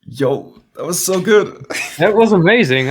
Yo, that was so good. That was amazing.